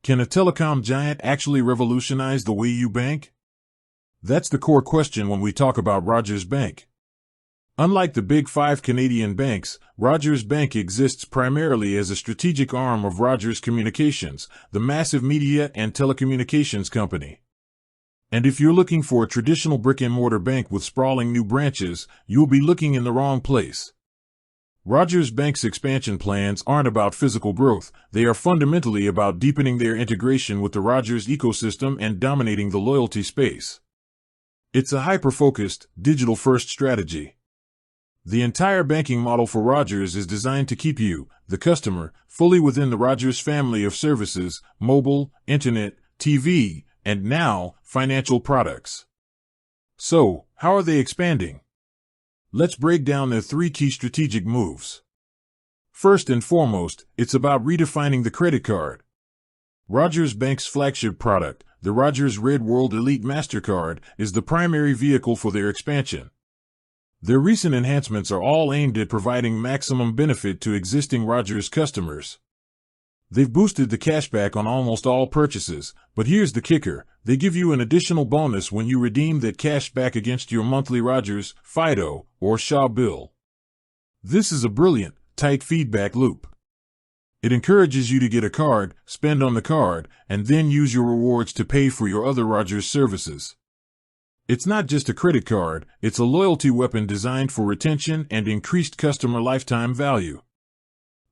Can a telecom giant actually revolutionize the way you bank? That's the core question when we talk about Rogers Bank. Unlike the big five Canadian banks, Rogers Bank exists primarily as a strategic arm of Rogers Communications, the massive media and telecommunications company. And if you're looking for a traditional brick-and-mortar bank with sprawling new branches, you'll be looking in the wrong place. Rogers Bank's expansion plans aren't about physical growth, they are fundamentally about deepening their integration with the Rogers ecosystem and dominating the loyalty space. It's a hyper-focused, digital-first strategy. The entire banking model for Rogers is designed to keep you, the customer, fully within the Rogers family of services, mobile, internet, TV, and now, financial products. So, how are they expanding? Let's break down their three key strategic moves. First and foremost, it's about redefining the credit card. Rogers Bank's flagship product, the Rogers Red World Elite MasterCard, is the primary vehicle for their expansion. Their recent enhancements are all aimed at providing maximum benefit to existing Rogers customers. They've boosted the cashback on almost all purchases, but here's the kicker, they give you an additional bonus when you redeem that cash back against your monthly Rogers, Fido, or Shaw bill. This is a brilliant, tight feedback loop. It encourages you to get a card, spend on the card, and then use your rewards to pay for your other Rogers services. It's not just a credit card, it's a loyalty weapon designed for retention and increased customer lifetime value.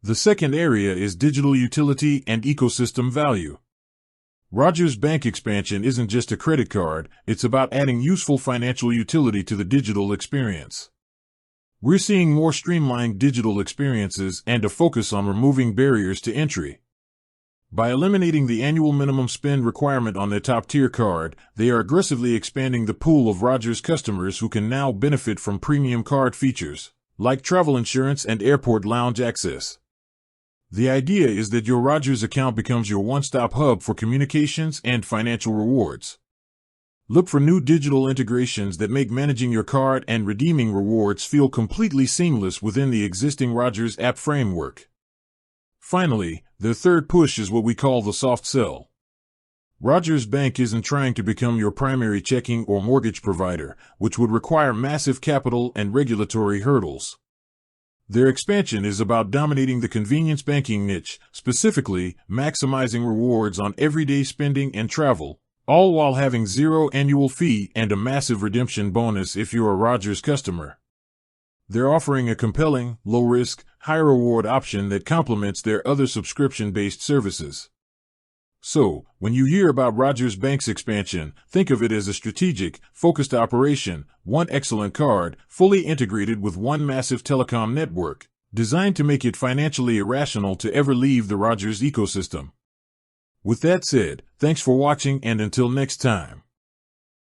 The second area is digital utility and ecosystem value. Rogers Bank expansion isn't just a credit card, it's about adding useful financial utility to the digital experience. We're seeing more streamlined digital experiences and a focus on removing barriers to entry. By eliminating the annual minimum spend requirement on their top-tier card, they are aggressively expanding the pool of Rogers customers who can now benefit from premium card features, like travel insurance and airport lounge access. The idea is that your Rogers account becomes your one-stop hub for communications and financial rewards. Look for new digital integrations that make managing your card and redeeming rewards feel completely seamless within the existing Rogers app framework. Finally, their third push is what we call the soft sell. Rogers Bank isn't trying to become your primary checking or mortgage provider, which would require massive capital and regulatory hurdles. Their expansion is about dominating the convenience banking niche, specifically maximizing rewards on everyday spending and travel, all while having zero annual fee and a massive redemption bonus if you're a Rogers customer. They're offering a compelling, low-risk, high-reward option that complements their other subscription-based services. So, when you hear about Rogers Bank's expansion, think of it as a strategic, focused operation, one excellent card, fully integrated with one massive telecom network, designed to make it financially irrational to ever leave the Rogers ecosystem. With that said, thanks for watching and until next time.